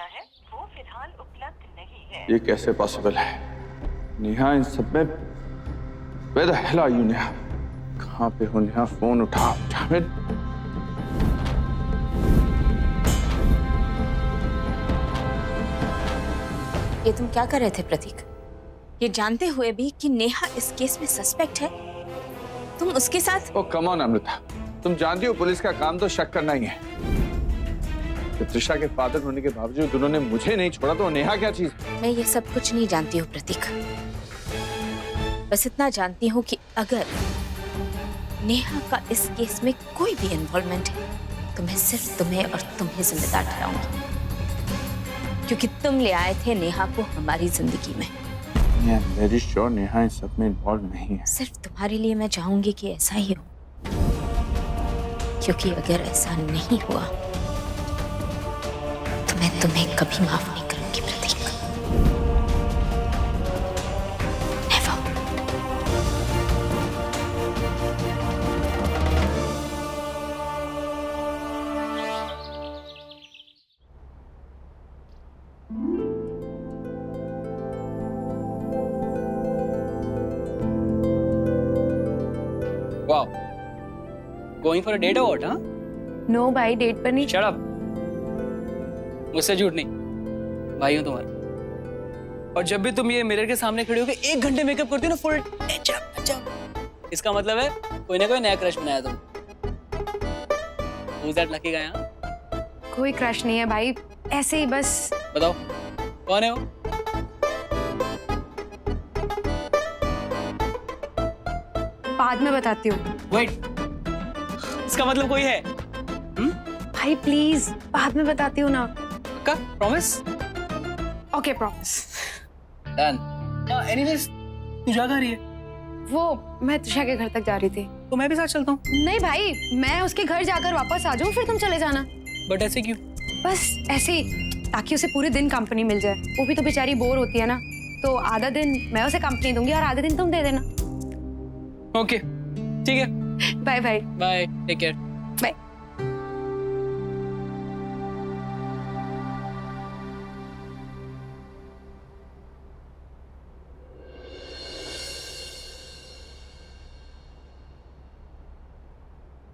है वो फिलहाल उपलब्ध नहीं है। ये कैसे पॉसिबल है? नेहा इन सब में Where the hell are you, Neha? कहाँ पे हो नेहा? फोन उठा। जावेद। ये तुम क्या कर रहे थे प्रतीक? ये जानते हुए भी कि नेहा इस केस में सस्पेक्ट है, तुम उसके साथ? ओ कम ऑन अमृता, तुम जानती हो पुलिस का काम तो शक करना ही है। जब त्रिशा के फादर होने के बावजूद उन्होंने मुझे नहीं छोड़ा तो नेहा क्या चीज? मैं ये सब कुछ नहीं जानती हूँ प्रतीक, बस इतना जानती हूँ कि अगर नेहा का इस केस में कोई भी इन्वॉल्वमेंट है तो मैं सिर्फ तुम्हें और तुम्हें जिम्मेदार ठहराऊंगी, क्योंकि तुम ले आए थे नेहा को हमारी जिंदगी में। मेरी श्योर नेहा इन सब में इन्वॉल्व नहीं है। सिर्फ तुम्हारे लिए मैं चाहूंगी कि ऐसा ही हो, क्योंकि अगर ऐसा नहीं हुआ तो मैं तुम्हें कभी माफ नहीं करूंगी Pratik. Never. Wow. Going for a date or what, huh? No भाई, डेट पर नहीं। Shut up. मुझसे झूठ नहीं, भाई हूं तुम्हारा। और जब भी तुम ये मिरर के सामने खड़े होकर 1 घंटे मेकअप करती हो ना, फुल टचअप, इसका मतलब है कोई ना कोई नया क्रश बनाया तुम। Who's that lucky guy, हाँ? कोई क्रश नहीं है भाई, ऐसे ही बस। बताओ कौन है वो? बाद में बताती हूँ। Wait. इसका मतलब कोई है? भाई प्लीज, बाद में बताती हूँ ना। पक्का? Promise? Okay promise. Done. Anyways, तू जा कहाँ रही है? वो मैं त्रिशा के घर तक जा रही थी। तो मैं भी साथ चलता हूँ। नहीं भाई, मैं उसके घर जाकर वापस आ जाऊँ, फिर तुम चले जाना। बट ऐसे क्यों? बस ऐसे ही, ताकि उसे पूरे दिन कंपनी मिल जाए। वो भी तो बेचारी बोर होती है ना, तो आधा दिन मैं उसे कंपनी दूंगी और आधा दिन तुम दे देना। ओके, ठीक है। Bye bye. Bye, take care. Bye.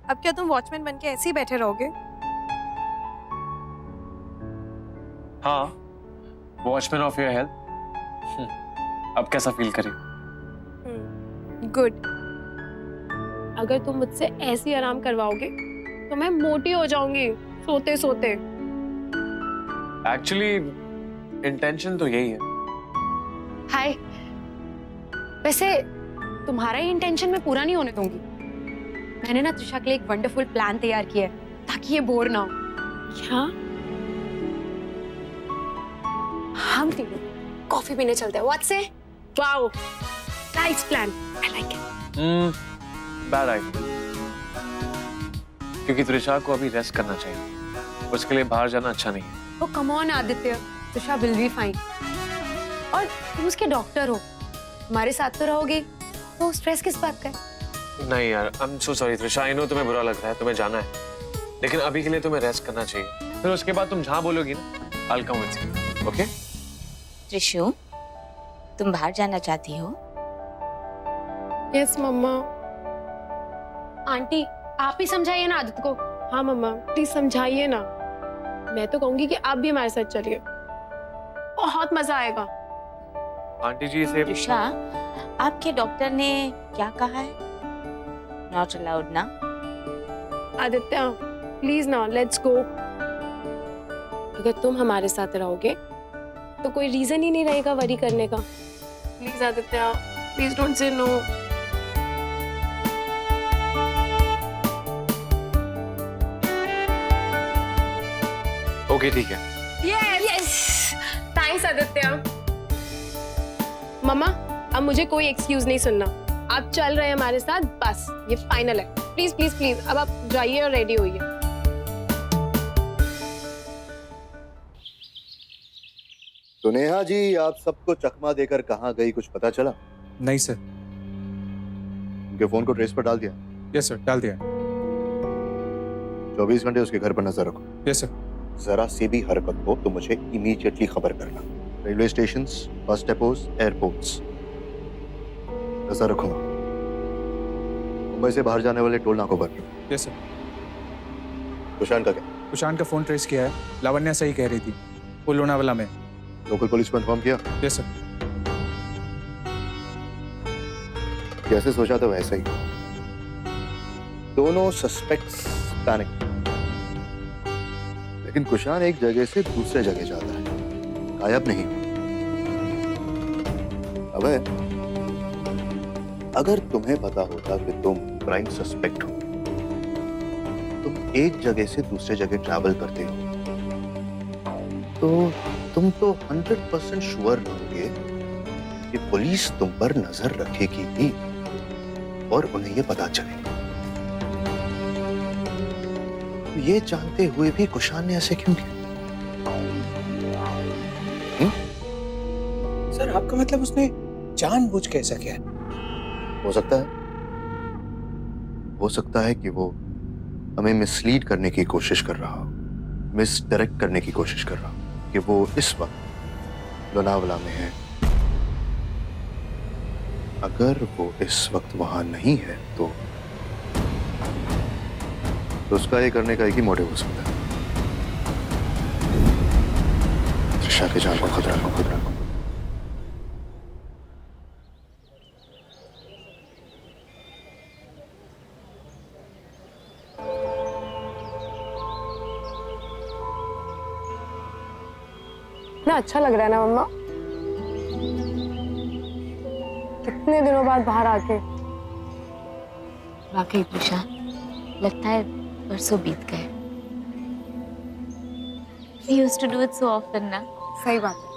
अब क्या तुम वॉचमैन बनके ऐसे ही बैठे रहोगे? हाँ, वॉचमैन ऑफ योर हेल्थ। अब कैसा फील करें? गुड। अगर तुम मुझसे ऐसी आराम करवाओगे तो मैं मोटी हो जाऊंगी सोते सोते। एक्चुअली इंटेंशन तो यही है। हाय, वैसे तुम्हारा ही इंटेंशन मैं पूरा नहीं होने दूंगी। मैंने ना त्रिशा के लिए एक वंडरफुल प्लान तैयार किया है ताकि ये बोर ना हो। क्या? हम तीनों कॉफी पीने चलते हैं। व्हाट से? Wow, nice plan, I like it. Bad idea, क्योंकि त्रिशा को अभी रेस्ट करना चाहिए। उसके लिए बाहर जाना अच्छा नहीं है। वो come on Aditya, Trisha will be fine. और तुम उसके डॉक्टर हो, हमारे साथ तो रहोगे, तो स्ट्रेस किस बात का है? नहीं यार, I am so sorry Trisha, I know तुम्हें बुरा लग रहा है, तुम्हें जाना है, लेकिन अभी के लिए तुम्हें रेस्ट करना चाहिए। फिर उसके बाद तुम जहाँ बोलोगी ना, I'll come with you, okay? Trishu, तुम बाहर जाना चाहती हो? यस मम्मा। आंटी, आप ही समझाइए ना आदित्य को। हाँ मम्मा, प्लीज समझाइए ना। मैं तो कहूंगी कि आप भी हमारे साथ चलिए, बहुत मजा आएगा। आंटी जी इसे त्रिशा, आपके डॉक्टर ने क्या कहा है? नॉट अलाउड ना? आदित्य प्लीज ना, लेट्स गो। अगर तुम हमारे साथ रहोगे तो कोई रीजन ही नहीं रहेगा वरी करने का। Please Aditya, please don't say no. Okay ठीक है। Yes, thanks Aditya. मम्मा, अब मुझे कोई एक्सक्यूज नहीं सुनना, आप चल रहे हैं हमारे साथ, बस ये फाइनल है। प्लीज प्लीज प्लीज, अब आप जाइए और रेडी होइए। तो नेहा जी, आप सबको चकमा देकर कहाँ गई, कुछ पता चला? नहीं सर। उनके फोन को ट्रेस पर डाल दिया? यस सर, डाल दिया। 24 घंटे उसके घर पर नजर रखो। Yes sir. जरा सी भी हरकत हो तो मुझे इमीडिएटली खबर करना। रेलवे स्टेशन, बस डेपोज, एयरपोर्ट्स नजर रखूंगा। मुंबई से बाहर जाने वाले टोल नाकों पर। Yes sir. कुशान का क्या? कुशान का फोन ट्रेस किया है, लावण्या सही कह रही थी, वो लोनावाला में। लोकल पुलिस को इन्फॉर्म किया? Yes sir. जैसे सोचा था वैसा ही। दोनों सस्पेक्ट्स पैनिक, लेकिन कुशान एक जगह से दूसरे जगह जाता है, गायब नहीं। अबे, अगर तुम्हें पता होता कि तुम प्राइम सस्पेक्ट हो, तुम एक जगह से दूसरे जगह ट्रैवल करते हो, तो तुम तो 100% श्योर रहोगे कि पुलिस तुम पर नजर रखेगी ही और उन्हें ये पता चलेगा। ये जानते हुए भी कुशान ने ऐसे क्यों किया? सर आपका मतलब उसने जानबूझ के ऐसा किया? हो सकता है कि वो हमें मिसलीड करने की कोशिश कर रहा हो, मिसडायरेक्ट करने की कोशिश कर रहा हो कि वो इस वक्त लोनावला में है। अगर वो इस वक्त वहां नहीं है तो उसका ये करने का एक ही मोटिव हो सकता है, त्रिशा के जान को खतरा को। इतना अच्छा लग रहा है ना मम्मा, कितने दिनों बाद बाहर आके। वाकई त्रिशा, लगता है परसों बीत गए। We used to do it so often ना। सही बात है,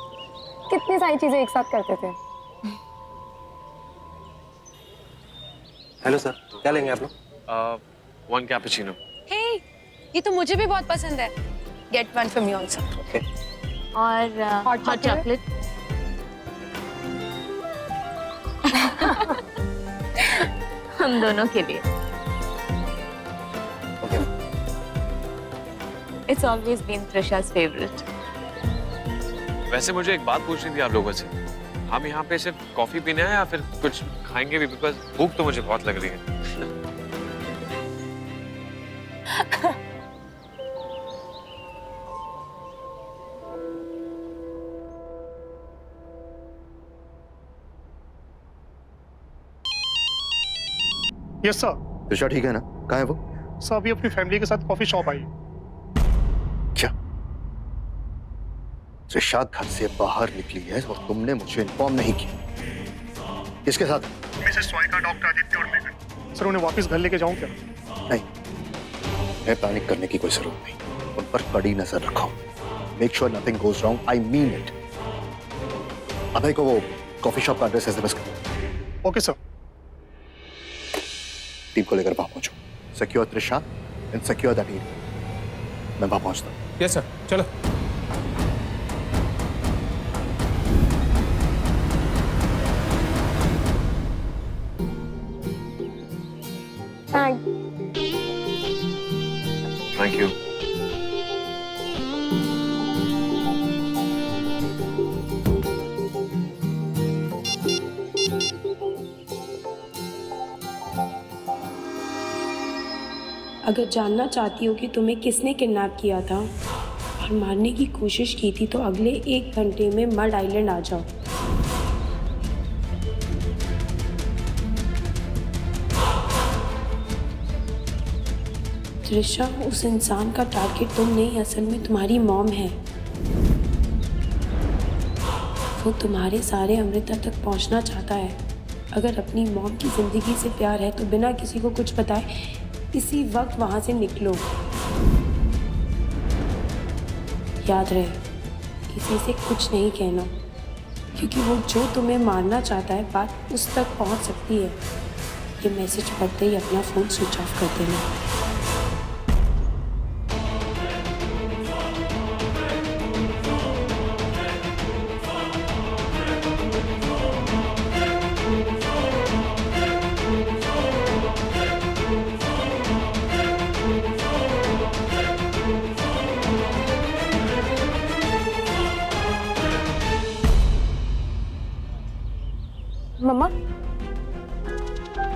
कितनी सारी चीजें एक साथ करते थे। हेलो सर, क्या लेंगे आप लोग? 1 कैपुचिनो। हे, ये तो मुझे भी बहुत पसंद है। Get one for me also. Okay. और Hot hot chocolate। हम दोनों के लिए। Okay. It's always been Trisha's favorite. वैसे मुझे एक बात पूछनी थी आप लोगों से, हम यहाँ पे सिर्फ कॉफी पीने आए या फिर कुछ खाएंगे भी? बिकॉज भूख तो मुझे बहुत लग रही है। Yes sir. त्रिशा ठीक है ना? कहाँ है वो? सर अभी अपनी फैमिली के साथ कॉफी शॉप आई। क्या त्रिशा घर से बाहर निकली है और तुमने मुझे इन्फॉर्म नहीं किया? किसके साथ? मिसेस स्वाइका, डॉक्टर आदित्य और मेघन। सर उन्हें वापस घर लेके जाऊं क्या? नहीं, मैं पैनिक करने की कोई जरूरत नहीं। उन पर कड़ी नजर रखो। Make sure nothing goes wrong, I mean it. Abhay को वो कॉफी शॉप का एड्रेस एसएमएस करो। Okay sir. टीम को लेकर वहां पहुंचो। Secure Trisha and secure that area. मैं वहां पहुंचता हूं। यस सर, चलो। Thank you. अगर जानना चाहती हो कि तुम्हें किसने किडनैप किया था और मारने की कोशिश की थी तो अगले 1 घंटे में मड आइलैंड आ जाओ। त्रिशा, उस इंसान का टारगेट तुम नहीं, असल में तुम्हारी मॉम है। वो तुम्हारे सारे अमृता तक पहुंचना चाहता है। अगर अपनी मॉम की जिंदगी से प्यार है तो बिना किसी को कुछ बताए इसी वक्त वहां से निकलो। याद रहे, किसी से कुछ नहीं कहना, क्योंकि वो जो तुम्हें मारना चाहता है बात उस तक पहुंच सकती है। ये मैसेज पढ़ते ही अपना फोन स्विच ऑफ कर देना। मम्मा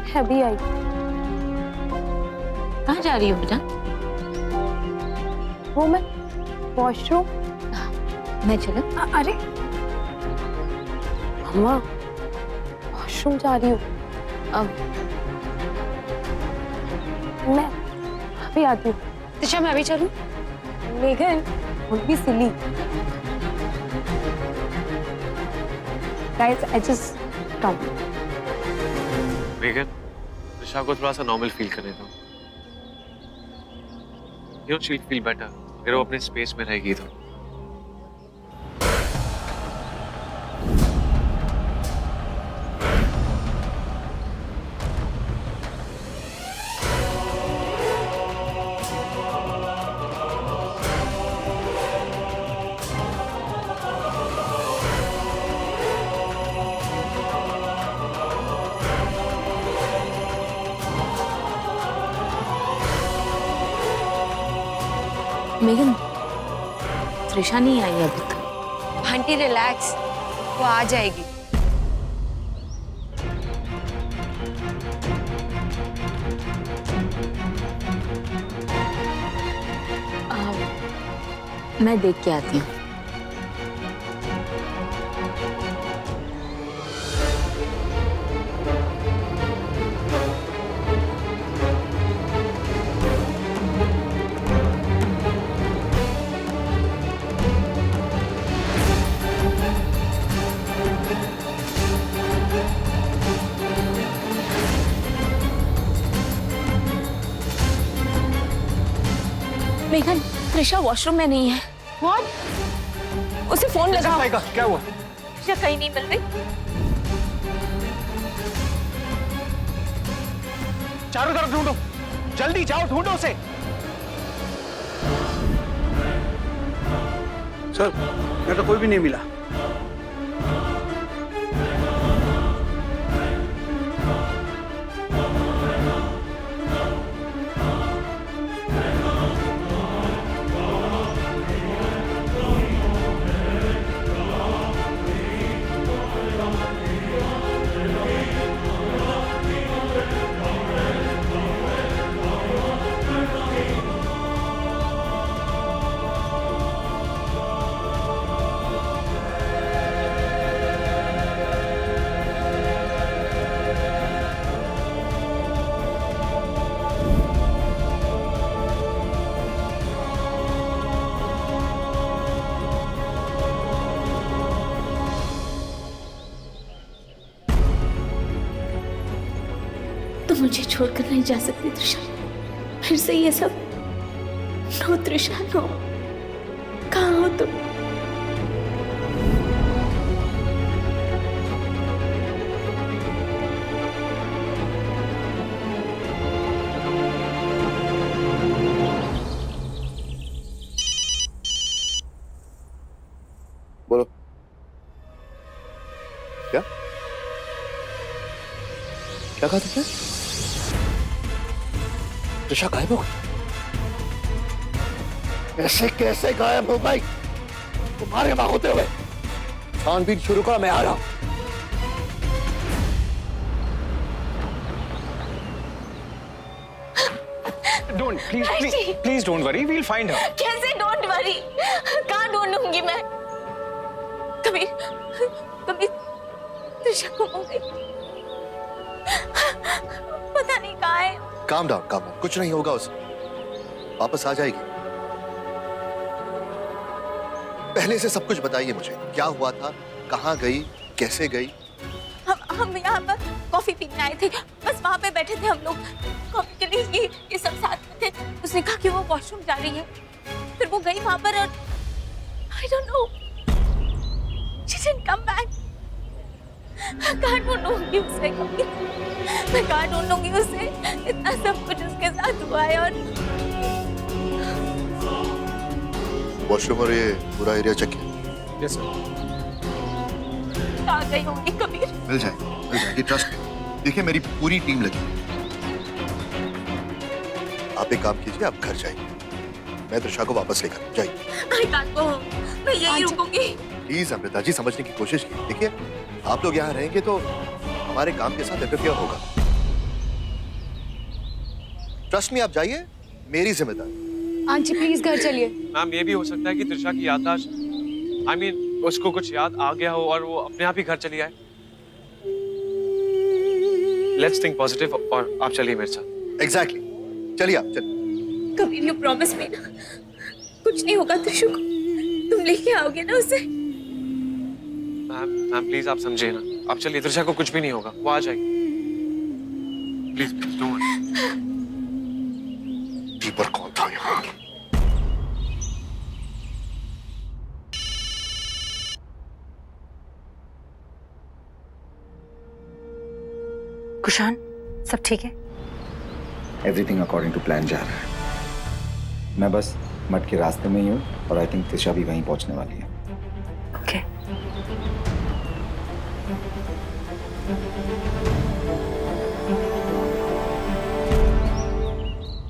है अभी आई। कहाँ जा रही हो बेटा? वो मैं वॉशरूम। मैं चलूं? अरे मम्मा वॉशरूम जा रही हूँ। अब मैं अभी आती हूँ। त्रिशा मैं अभी चलूं? मेघन would be silly. Guys, I just stopped. मेघन, Trisha को थोड़ा सा नॉर्मल फील करने दो। You know, she'll feel better अगर वो अपने स्पेस में रहेगी तो। मेघन, त्रिशा नहीं आई अभी तक। आंटी रिलैक्स, वो आ जाएगी। मैं देख के आती हूँ। मेघन, त्रिशा वॉशरूम में नहीं है। What? उसे फोन लगाओ। क्या हुआ? त्रिशा कहीं नहीं मिल रही। चारों तरफ ढूंढो, जल्दी जाओ, ढूंढो उसे। सर मेरे को कोई भी नहीं मिला। तुम मुझे छोड़कर नहीं जा सकती त्रिशा। फिर से ये सब। No Trisha no. कहाँ हो तुम? बोलो क्या क्या कहा तुमने? त्रिशा गायब हो गई? कैसे कैसे गायब हो गई? तुम्हारे वहां होते हुए छानबीन शुरू करो, मैं आ रहा हूं। Don't, please don't worry. We'll find her. कैसे डोंट वरी? कहाँ ढूंढूंगी मैं? कबीर त्रिशा गुम हो गई। पता नहीं कहाँ है। काम डाउन, कुछ नहीं होगा उसे, वापस आ जाएगी। पहले से सब कुछ बताइए मुझे, क्या हुआ था, कहाँ गई, कैसे गई? हम यहाँ पर कॉफी पीने आए थे, बस वहाँ पे बैठे थे हम लोग कॉफी के लिए। ये सब साथ में थे। उसने कहा कि वो वॉशरूम जा रही है, फिर वो गई वहाँ पर और I don't know, she didn't come back. मैं कहाँ ढूंढूंगी उसे कभी? मैं कहाँ ढूंढूंगी उसे? इतना सब कुछ उसके साथ हुआ है और वॉशरूम और ये पूरा एरिया चेक किया? Yes, sir. कहाँ गई होंगी कबीर? मिल जाएगी, ट्रस्ट में। देखिए मेरी पूरी टीम लगी है। आप एक काम कीजिए, आप घर जाइए, मैं त्रिशा को वापस लेकर जाइए। I can't go. मैं यहीं रुकूंगी। प्लीज अमृता जी, समझने की कोशिश कीजिए। देखिए आप लोग यहाँ रहेंगे तो हमारे काम के साथ इंटरफियर होगा। ट्रस्ट मी, आप जाइए, मेरी जिम्मेदारी। आंटी प्लीज घर चलिए। मैम ये भी हो सकता है कि त्रिशा की याददाश्त, I mean, उसको कुछ याद आ गया हो और वो अपने आप ही घर चली आए। Let's think positive और आप चलिए मेरे साथ। एग्जैक्टली, चलिए आप चलिए। कभी यू प्रॉमिस मी ना, कुछ नहीं होगा त्रिशु को, तुम लेके आओगे ना उसे। मैम प्लीज आप समझिए ना, आप चलिए, त्रिशा को कुछ भी नहीं होगा, वो आ जाएगी। Please please don't worry. पर कौन था यहाँ? कुशान, सब ठीक है? एवरीथिंग अकॉर्डिंग टू प्लान जा रहा है। मैं बस मठ के रास्ते में ही हूँ और आई थिंक त्रिशा भी वहीं पहुंचने वाली है। ओके।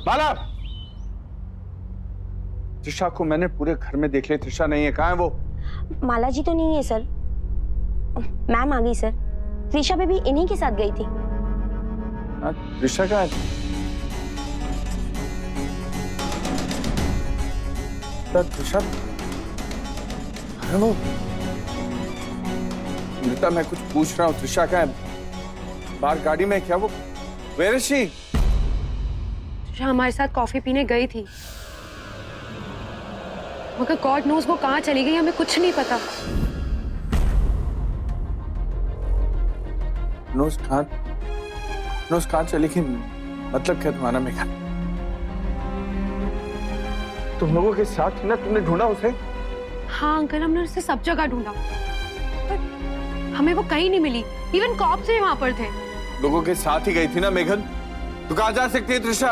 माला, त्रिशा को मैंने पूरे घर में देख लिया, त्रिशा नहीं है, कहाँ है वो? माला जी तो नहीं है सर, मैम आ गई सर। त्रिशा बेबी इन्हीं के साथ गई थी। त्रिशा कहाँ है? त्रिशा, अरे वो मृता, मैं कुछ पूछ रहा हूँ, त्रिशा कहाँ है? बाहर गाड़ी में क्या वो? Where is she? त्रिशा हमारे साथ कॉफी पीने गई थी, मगर गॉड नोज वो कहाँ चली गई, हमें कुछ नहीं पता। नोज कहाँ चली गई? मतलब क्या तुम्हारा मेघन? तुम लोगों के साथ थी ना, तुमने ढूंढा उसे? हाँ अंकल, हमने उसे सब जगह ढूंढा, पर हमें वो कहीं नहीं मिली। इवन कॉप्स भी वहां पर थे। लोगों के साथ ही गई थी ना मेघन, तो कहाँ जा सकती है त्रिशा?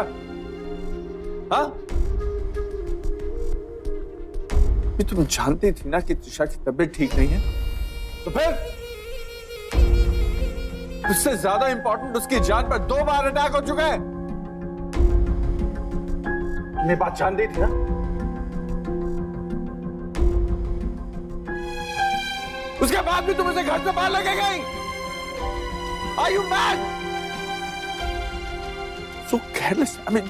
हाँ, ये तुम जानती थी ना कि त्रिशा की तबीयत ठीक नहीं है, तो फिर उससे ज्यादा इंपॉर्टेंट उसकी जान पर 2 बार अटैक हो चुका है। तुमने बात जानती थी ना? उसके बाद भी तुम उसे घर से बाहर लेके गई। Are you mad? So careless. I mean,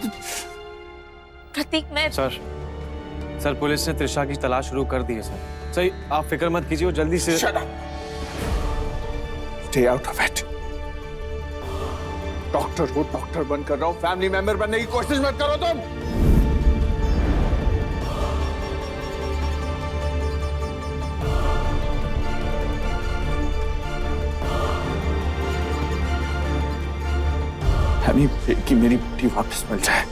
प्रतीक, मैं सर पुलिस ने त्रिशा की तलाश शुरू कर दी है सर। सही, आप फिक्र मत कीजिए, वो जल्दी से। Shut up. Stay out of it. Doctor हो, डॉक्टर बनकर रहो, फैमिली मेंबर बनने की कोशिश मत करो तुम। कि मेरी बेटी वापस मिल जाए।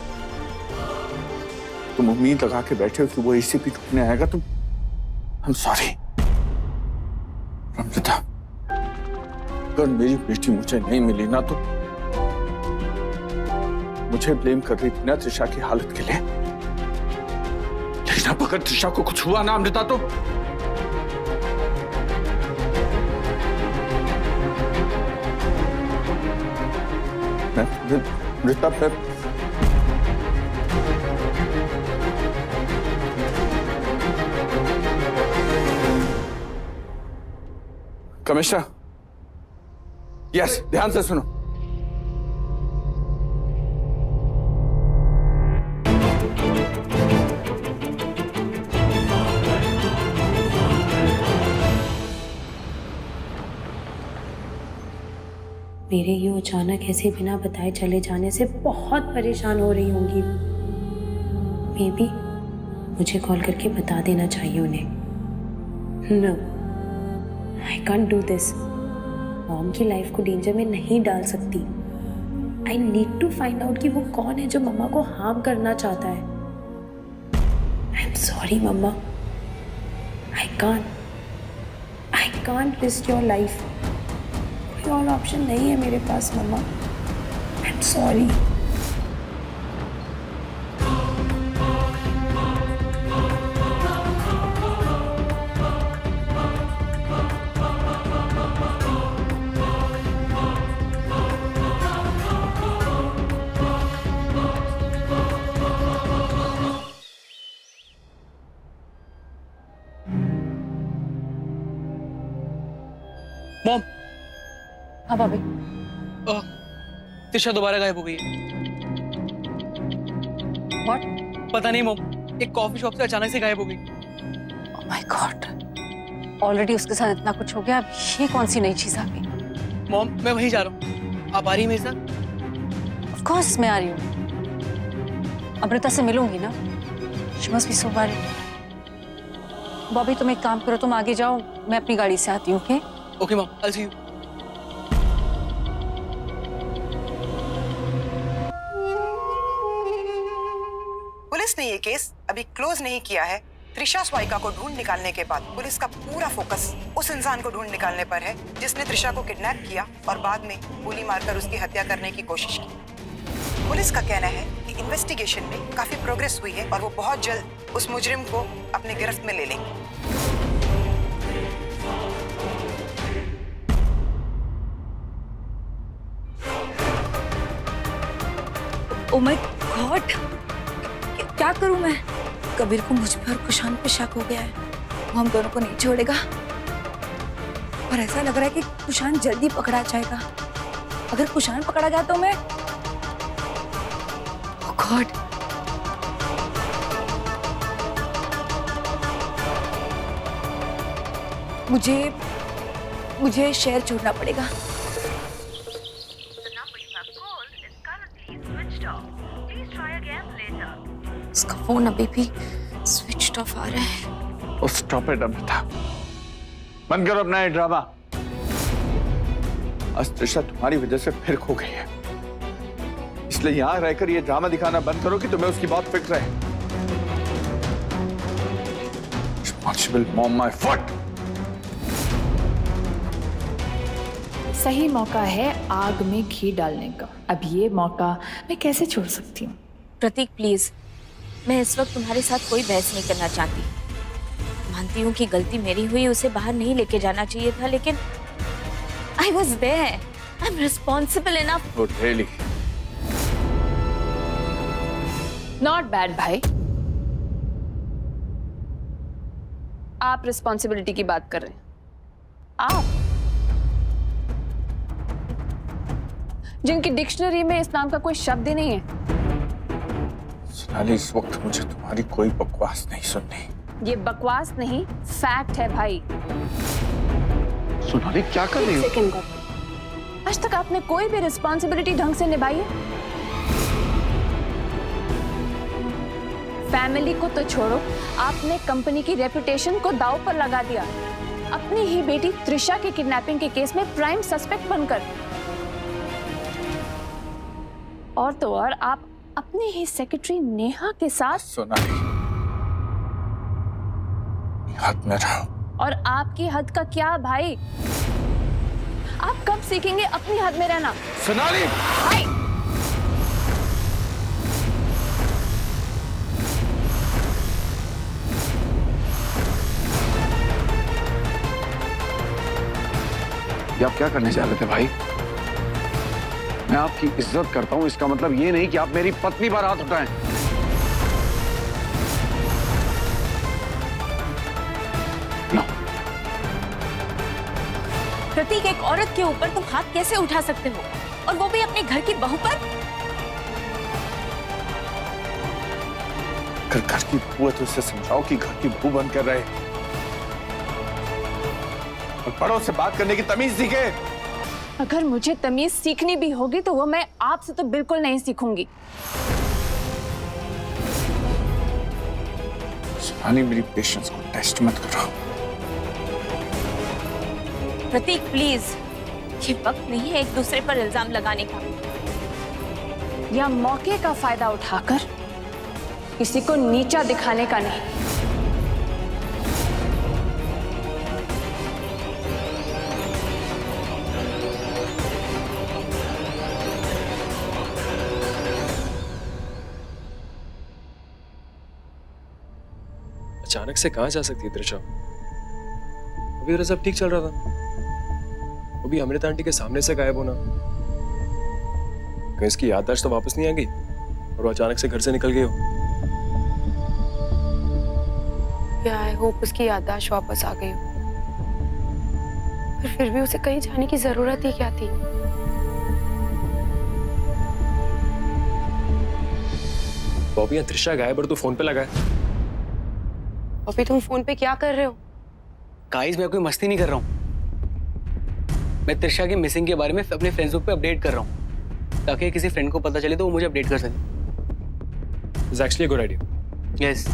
तुम उम्मीद लगा के बैठे हो कि वो एसीपी ढूंढने आएगा। तुम, आई एम सॉरी अमृता, अगर मेरी बेटी मुझे नहीं मिली ना, तो मुझे ब्लेम कर रही थी ना त्रिशा की हालत के लिए। लेकिन अब अगर त्रिशा को कुछ हुआ ना अमृता, तो अमृता, कमिश्नर, यस, ध्यान से सुनो। मेरे ये अचानक ऐसे बिना बताए चले जाने से बहुत परेशान हो रही होंगी। मे बी मुझे कॉल करके बता देना चाहिए उन्हें। No, I can't do this. Mom की लाइफ को डेंजर में नहीं डाल सकती। I need to find out कि वो कौन है जो मम्मा को हार्म करना चाहता है। I am sorry mama, I can't risk your life. और ऑप्शन नहीं है मेरे पास mama. I am sorry. Mom, हाँ भाभी। त्रिशा दोबारा गायब हो गई है। What? पता नहीं मॉम, एक कॉफी शॉप से अचानक से गायब हो गई। Oh my God. ऑलरेडी उसके साथ इतना कुछ हो गया, अब ये कौन सी नई चीज आ गई? मॉम मैं वहीं जा रहा हूँ, आप आ रही हैं मेरे साथ? Of course मैं आ रही हूँ। अमृता से मिलूंगी ना। She must be so worried. Bobby तुम एक काम करो, तुम आगे जाओ, मैं अपनी गाड़ी से आती हूँ, okay? Okay mom, I'll see you. Police ने ये केस अभी क्लोज नहीं किया है। त्रिशा स्वाइका को ढूंढ निकालने के बाद पुलिस का पूरा फोकस उस इंसान को ढूंढ निकालने पर है जिसने त्रिशा को किडनैप किया और बाद में गोली मारकर उसकी हत्या करने की कोशिश की। पुलिस का कहना है कि इन्वेस्टिगेशन में काफी प्रोग्रेस हुई है और वो बहुत जल्द उस मुजरिम को अपने गिरफ्त में ले लेंगे। Oh my God! क्या करूं मैं? कबीर को मुझ पर और कुशान पे शक हो गया है। वो हम दोनों को नहीं छोड़ेगा और ऐसा लग रहा है कि कुशान जल्दी पकड़ा जाएगा। अगर कुशान पकड़ा गया तो मैं Oh God! मुझे शहर छोड़ना पड़ेगा। इसका फोन अभी भी स्विच ऑफ आ रहा है। स्टॉप इट अमृता, बंद करो अपना ये ड्रामा। आज त्रिशा तुम्हारी वजह से फिर खो गई है, इसलिए यहां रहकर ये ड्रामा दिखाना बंद करो कि तुम्हें उसकी बहुत फिक्र है। Responsible mom, my foot. सही मौका है आग में घी डालने का। अब ये मौका मैं कैसे छोड़ सकती हूँ? प्रतीक प्लीज, मैं इस वक्त तुम्हारे साथ कोई बहस नहीं करना चाहती। मानती हूँ कि गलती मेरी हुई, उसे बाहर नहीं लेके जाना चाहिए था, लेकिन I was there. I'm responsible enough. Oh, really? Not bad भाई। आप रिस्पॉन्सिबिलिटी की बात कर रहे हैं? आप जिनकी डिक्शनरी में इस नाम का कोई शब्द ही नहीं है। सोनाली, इस वक्त मुझे तुम्हारी कोई बकवास नहीं सुननी। ये बकवास नहीं, फैक्ट है भाई। सोनाली क्या कर रही हो? सेकंड को आज तक आपने कोई भी रिस्पॉन्सिबिलिटी ढंग से निभाई है? फैमिली को तो छोड़ो, आपने कंपनी की रेपुटेशन को दांव पर लगा दिया अपनी ही बेटी त्रिशा के किडनैपिंग के केस में प्राइम सस्पेक्ट बनकर। और तो और आप अपनी ही सेक्रेटरी नेहा के साथ। सोनाली, हद में रहो। और आपकी हद का क्या भाई? आप कब सीखेंगे अपनी हद में रहना? सोनाली! भाई! ये आप क्या करने जा रहे थे भाई? मैं आपकी इज्जत करता हूं, इसका मतलब ये नहीं कि आप मेरी पत्नी पर हाथ उठाएं। प्रतीक, एक औरत के ऊपर तुम हाथ कैसे उठा सकते हो, और वो भी अपने घर की बहू पर? अगर घर की बहू है तो उसे समझाओ कि घर की बहू बनकर रहे और बड़ों से बात करने की तमीज सीखे। अगर मुझे तमीज सीखनी भी होगी तो वो मैं आपसे तो बिल्कुल नहीं सीखूंगी। सुनानी, मेरी पेशेंस को टेस्ट मत करो। प्रतीक प्लीज, ये वक्त नहीं है एक दूसरे पर इल्जाम लगाने का। या मौके का फायदा उठाकर किसी को नीचा दिखाने का नहीं। अचानक से कहां जा सकती है त्रिशा? अभी मेरा सब ठीक चल रहा था, वो भी अमृता आंटी के सामने से गायब होना। कहीं इसकी याददाश्त तो वापस नहीं आ गई और वो अचानक से घर से निकल गई हो? या आई होप उसकी याददाश्त वापस आ गई हो। पर फिर भी उसे कहीं जाने की जरूरत ही क्या थी? बॉबी, यहाँ त्रिशा गायब और तू फोन पे लगा है। अभी तुम फोन पे क्या कर रहे हो? गाइस, मैं कोई मस्ती नहीं कर रहा हूँ। मैं त्रिशा की मिसिंग के बारे में अपने फेसबुक पे अपडेट कर रहा हूँ, ताकि किसी फ्रेंड को पता चले तो वो मुझे अपडेट कर सके। It's actually a good idea. Yes.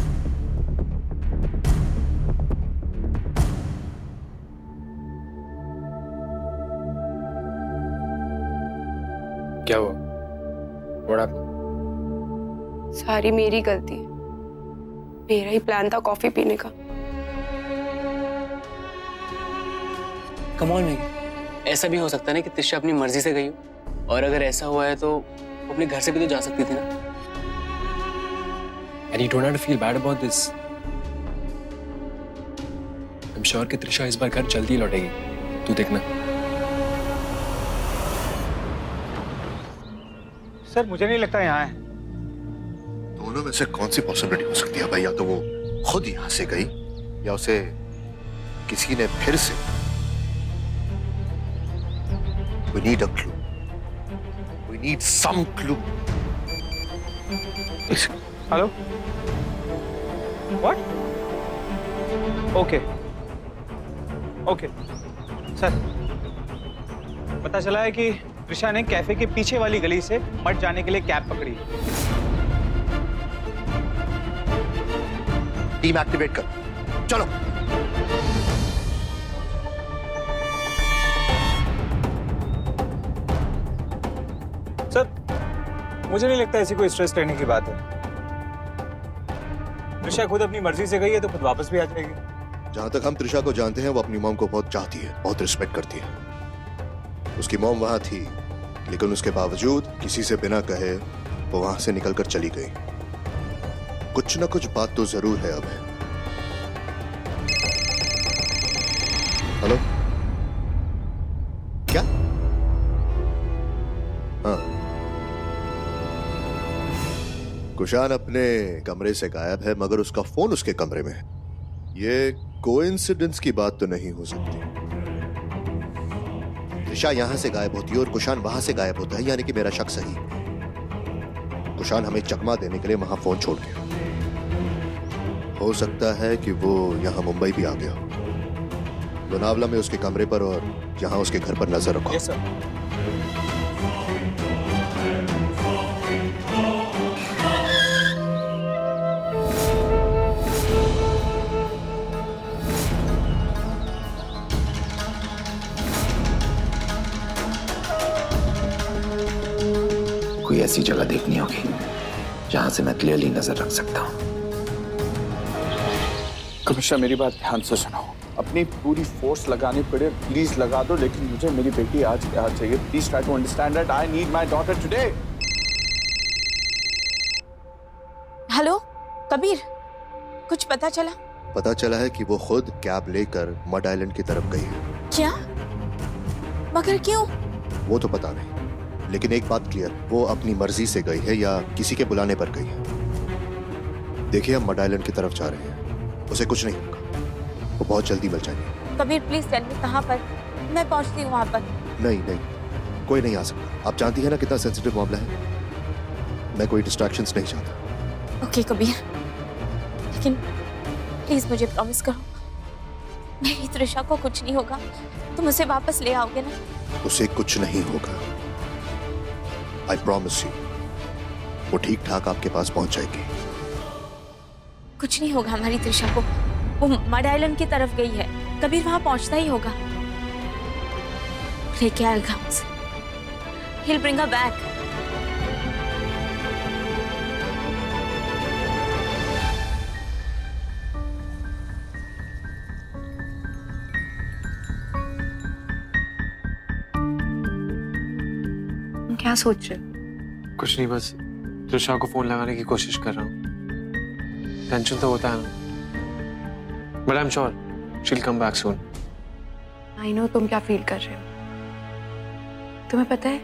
क्या हुआ? What happened? सारी मेरी गलती है। मेरा ही प्लान था कॉफी पीने का। कम ऑन मैगी, ऐसा भी हो सकता है ना कि त्रिशा अपनी मर्जी से गई हो, और अगर ऐसा हुआ है तो वो अपने घर से भी तो जा सकती थी ना। And you don't have to feel bad about this. I'm sure कि त्रिशा इस बार घर जल्दी लौटेगी, तू देखना। सर मुझे नहीं लगता यहाँ है। दोनों में से कौन सी पॉसिबिलिटी हो सकती है भाई? या तो वो खुद यहाँ से गई या उसे किसी ने फिर से। We need a clue. We need some clue. Hello? What? Okay okay sir, पता चला है कि त्रिशा ने कैफे के पीछे वाली गली से मठ जाने के लिए कैब पकड़ी। टीम एक्टिवेट कर, चलो। सर मुझे नहीं लगता ऐसी कोई स्ट्रेस लेने की बात है। त्रिशा खुद अपनी मर्जी से गई है तो खुद वापस भी आ जाएगी। जहां तक हम त्रिशा को जानते हैं, वो अपनी मॉम को बहुत चाहती है, बहुत रिस्पेक्ट करती है। उसकी मॉम वहां थी, लेकिन उसके बावजूद किसी से बिना कहे वो वहां से निकलकर चली गई। कुछ ना कुछ बात तो जरूर है अब। हेलो? क्या? हाँ, कुशान अपने कमरे से गायब है, मगर उसका फोन उसके कमरे में है। ये कोइंसिडेंस की बात तो नहीं हो सकती। त्रिशा यहां से गायब होती है और कुशान वहां से गायब होता है, यानी कि मेरा शक सही। कुशान हमें चकमा देने के लिए वहां फोन छोड़ गया। हो सकता है कि वो यहां मुंबई भी आ गया हो, लोनावला में उसके कमरे पर, और यहां उसके घर पर नजर रखो। Yes sir. कोई ऐसी जगह देखनी होगी जहां से मैं क्लियरली नजर रख सकता हूं। कमिश्नर, मेरी बात ध्यान से सुनो। अपनी पूरी फोर्स लगानी पड़े प्लीज लगा दो, लेकिन मुझे मेरी बेटी आज चाहिए। Please try to understand that I need my daughter today. Hello Kabir, कुछ पता चला? पता चला है कि वो खुद कैब लेकर मड आइलैंड की तरफ गई है। क्या? मगर क्यों? वो तो पता नहीं, लेकिन एक बात क्लियर, वो अपनी मर्जी से गई है या किसी के बुलाने पर गई है। देखिए, हम मड आइलैंड की तरफ जा रहे हैं, उसे कुछ नहीं होगा, वो बहुत जल्दी मिल जाएगी। कबीर प्लीज टेल मी कहाँ पर, मैं पहुंचती हूँ वहां पर। नहीं नहीं, कोई नहीं आ सकता। आप जानती है ना कितना सेंसिटिव मामला है। मैं कोई डिस्ट्रैक्शंस नहीं चाहता। ओके कबीर, लेकिन प्लीज मुझे प्रॉमिस करो, मेरी त्रिशा को कुछ नहीं होगा। तुम उसे वापस ले आओगे ना? उसे कुछ नहीं होगा, आई प्रॉमिस यू। वो ठीक ठाक आपके पास पहुंच जाएगी। कुछ नहीं होगा हमारी त्रिशा को। वो मड आइलैंड की तरफ गई है, कबीर वहां पहुंचता ही होगा। लेके आएगा उसे। He'll bring her back. तुम क्या सोच रहे हो? कुछ नहीं, बस त्रिशा को फोन लगाने की कोशिश कर रहा हूँ। टेंशन तो होता है ना, but I am sure she will come back soon. I know तुम क्या फील कर रहे हो। तुम्हें पता है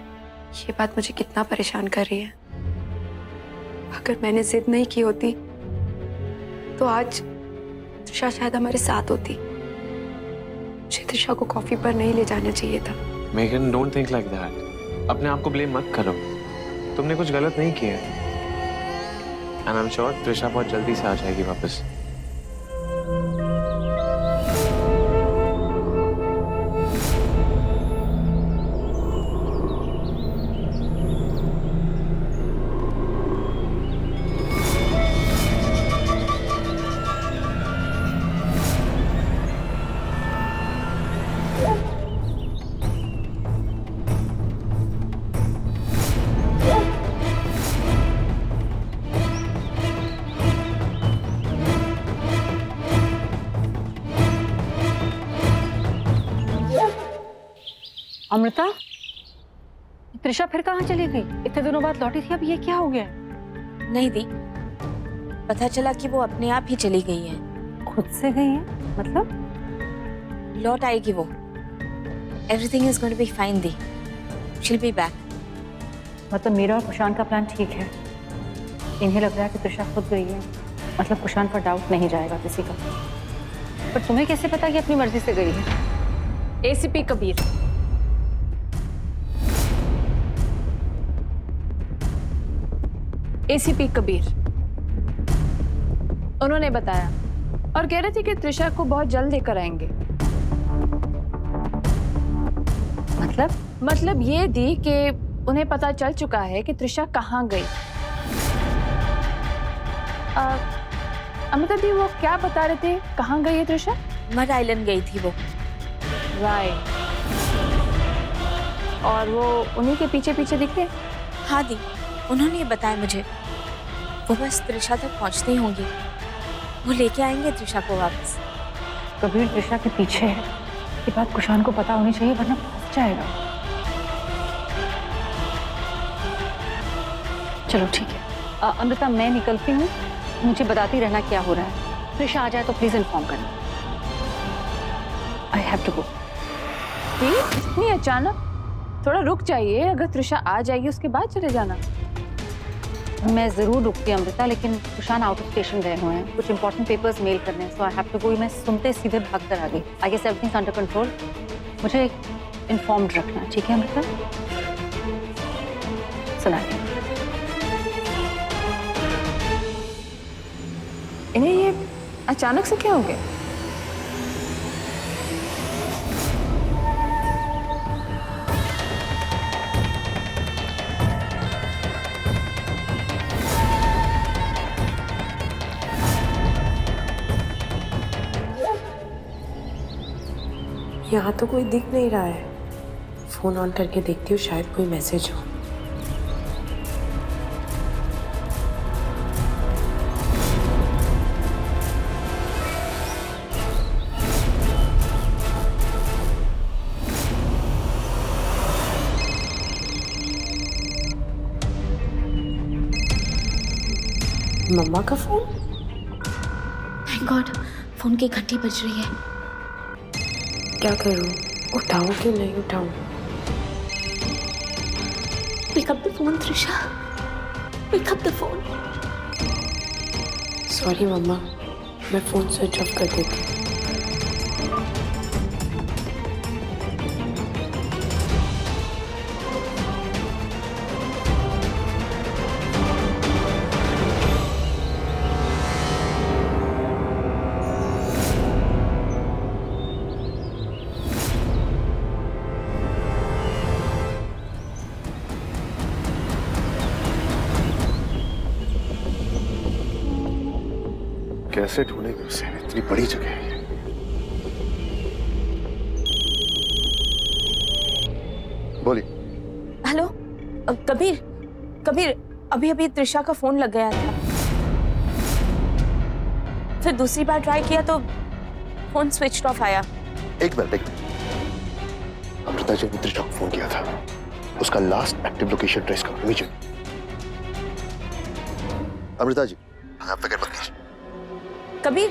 ये बात मुझे कितना परेशान कर रही है। अगर मैंने जिद नहीं की होती तो आज त्रिशा शायद हमारे साथ होती। मुझे त्रिशा को कॉफी पर नहीं ले जाना चाहिए था। Megan, don't think like that. अपने आप को ब्लेम मत करो, तुमने कुछ गलत नहीं किया। And I am sure Trisha बहुत जल्दी से आ जाएगी वापस। अमृता, त्रिशा फिर कहाँ चली गई? इतने दिनों बाद लौटी थी, अब ये क्या हो गया? नहीं दी, पता चला कि वो अपने आप ही चली गई है। खुद से गई है? मतलब? लौट आएगी वो। Everything is going to be fine दी। She'll be back. मतलब मीरा और कुशान का प्लान ठीक है? इन्हें लग रहा है कि त्रिशा खुद गई है, मतलब कुशान पर डाउट नहीं जाएगा किसी का। पर तुम्हें कैसे पता कि अपनी मर्जी से गई है? एसीपी कबीर, एसीपी कबीर उन्होंने बताया और कह रहे थे कि त्रिशा को बहुत जल्द लेकर आएंगे। मतलब ये दी कि उन्हें पता चल चुका है कि त्रिशा कहाँ गई। अमिता दी, वो क्या बता रहे थे, कहाँ गई है त्रिशा? मड आइलैंड गई थी वो। राइट। और वो उन्हीं के पीछे पीछे दिखे? हाँ दी, उन्होंने ये बताया मुझे। वो बस त्रिशा तक पहुंचती होंगी, वो लेके आएंगे त्रिशा को वापस। कबीर त्रिशा के पीछे है, ये बात कुशान को पता होनी चाहिए वरना फंस जाएगा। चलो ठीक है, अमृता मैं निकलती हूँ, मुझे बताती रहना क्या हो रहा है। त्रिशा आ जाए तो प्लीज इन्फॉर्म करना। I have to go. इतनी अचानक? थोड़ा रुक जाइए, अगर त्रिशा आ जाएगी उसके बाद चले जाना। मैं जरूर रुकती हूँ अमृता, लेकिन कुशान आउट ऑफ स्टेशन गए हुए हैं, कुछ इंपॉर्टेंट पेपर्स मेल करने हैं, सो आई हैव टू गो। मैं सुनते सीधे भाग कर आ गई। I guess everything under control. मुझे इन्फॉर्म्ड रखना, ठीक है अमृता? सुनाइए। इन्हें ये अचानक से क्या हो गया? यहाँ तो कोई दिख नहीं रहा है। फोन ऑन करके देखती हूँ, शायद कोई मैसेज हो। मम्मा का फोन? थैंक गॉड, फोन की घंटी बज रही है। क्या करूं, उठाऊं कि नहीं उठाऊं? Pick up the phone Trisha, pick up the phone. Sorry mama, मैं फोन स्विच ऑफ कर देती हूँ। कैसे ढूंढेंगे उसे, इतनी बड़ी जगह है। बोली। हेलो कबीर, कबीर अभी अभी त्रिशा का फोन लग गया था, फिर दूसरी बार ट्राई किया तो फोन स्विच ऑफ आया। एक मिनट। अमृता जी ने त्रिशा को फोन किया था, उसका लास्ट एक्टिव लोकेशन ट्रेस करो इमीडिएट। अमृता जी, आप फिक्र मत कीजिए। कबीर,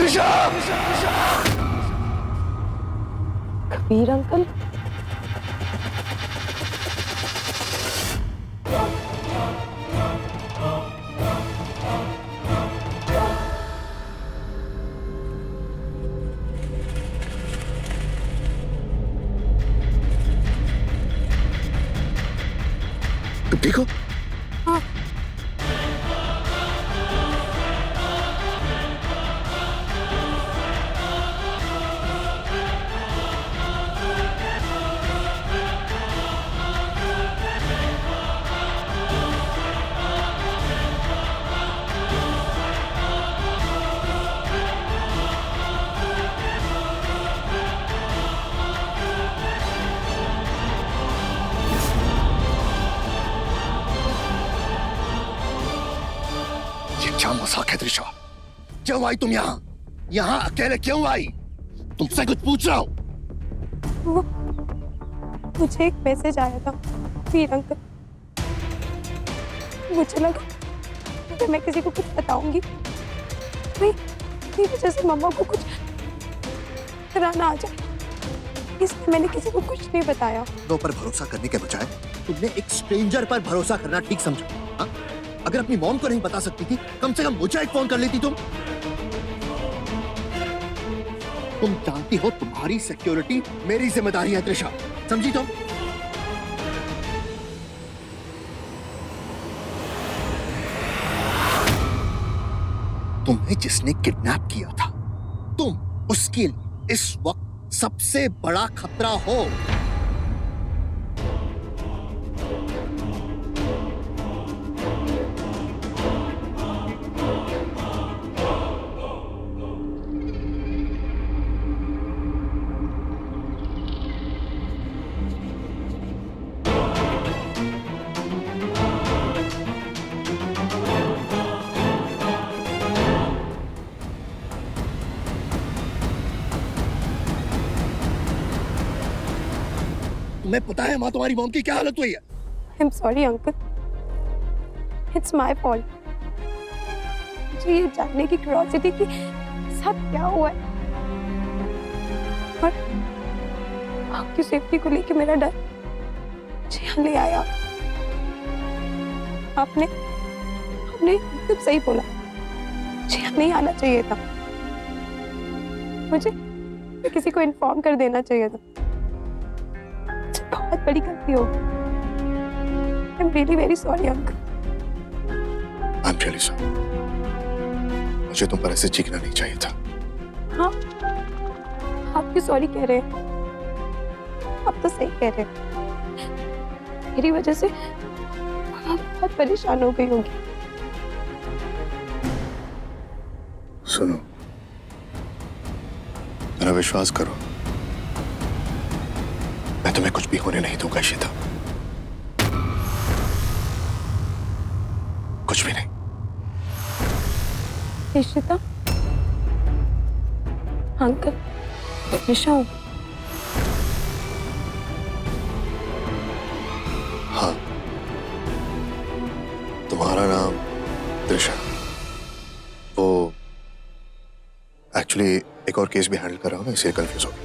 त्रिशा! कबीर अंकल, तुम ठीक हो? हाँ। क्या मजाक है त्रिशा? क्यों आई तुम यहाँ? यहाँ अकेले क्यों आई? तुमसे कुछ पूछ रहा हूँ। वो मुझे एक मैसेज आया था वीर अंकल। मुझे लगा कि मैं किसी को कुछ बताऊंगी मेरी वजह से मम्मा को कुछ कराना आ जाए, इसलिए मैंने किसी को कुछ नहीं बताया। दो पर भरोसा करने के बजाय तुमने एक स्ट्रेंजर पर भरोसा करना ठीक समझा? हाँ? अगर अपनी मॉम को नहीं बता सकती थी, कम से कम मुझे एक फोन कर लेती तुम। तुम जानती हो तुम्हारी सिक्योरिटी मेरी जिम्मेदारी है त्रिशा, समझी तुम? तुम्हें जिसने किडनैप किया था, तुम उसके लिए इस वक्त सबसे बड़ा खतरा हो। तुम्हें पता है माँ तुम्हारी मॉम की क्या हालत हुई है? I'm sorry uncle, it's my fault। मुझे ये जानने की क्यूरियोसिटी कि साथ क्या हुआ है और आपकी सेफ्टी को लेके मेरा डर मुझे यहाँ ले आया। आपने एकदम सही बोला, मुझे यहाँ नहीं आना चाहिए था। मुझे किसी को इन्फॉर्म कर देना चाहिए था। बहुत बड़ी गलती हो गई। I'm really very sorry uncle. I'm really sorry। मुझे तुम पर ऐसे चीखना नहीं चाहिए था। हाँ, आप क्यों सॉरी कह रहे हैं? आप तो सही कह रहे हैं। मेरी वजह से आप बहुत परेशान हो गई होंगी। सुनो, मेरा विश्वास करो, मैं तुम्हें कुछ भी होने नहीं दूंगा इशिता, कुछ भी नहीं। इशिता? अंकल, निशा हूँ। हाँ, तुम्हारा नाम त्रिशा। वो एक्चुअली एक और केस भी हैंडल कर रहा हूँ ना, इसलिए कंफ्यूज हो गया।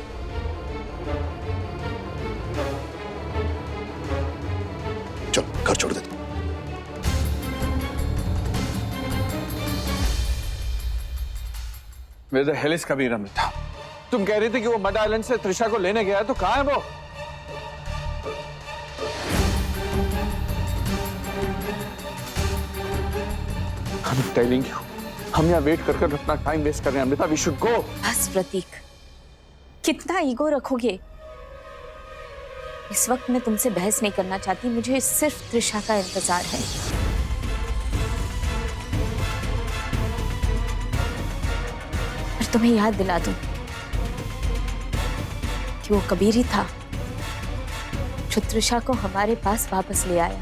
चलो घर छोड़ देते। Where the hell is Kabir Amrita? तुम कह रही थी कि वो मड आइलैंड से त्रिशा को लेने गया है, तो कहाँ है वो? I'm telling you, हम यहाँ वेट कर कर अपना टाइम वेस्ट कर रहे हैं अमृता। We should go। बस प्रतीक, कितना ईगो रखोगे? इस वक्त मैं तुमसे बहस नहीं करना चाहती, मुझे सिर्फ त्रिशा का इंतजार है। और तुम्हें याद दिला दूं कि वो कबीर ही था जो त्रिशा को हमारे पास वापस ले आया,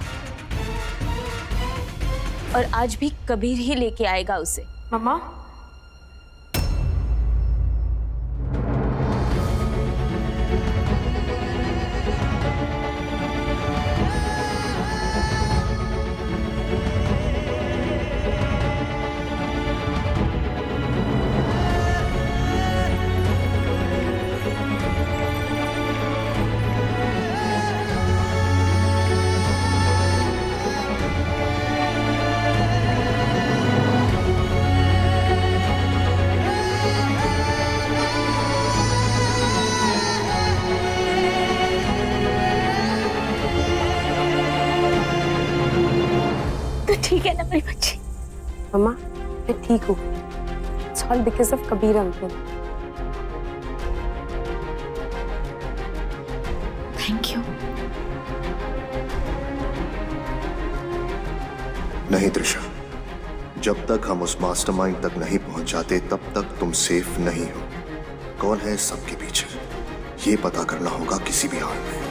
और आज भी कबीर ही लेके आएगा उसे। मम्मा, मैं ठीक हूँ। It's all because of Kabir uncle. Thank you. नहीं त्रिशा, जब तक हम उस मास्टरमाइंड तक नहीं पहुंच जाते तब तक तुम सेफ नहीं हो। कौन है इस सब के पीछे, ये पता करना होगा किसी भी हाल में।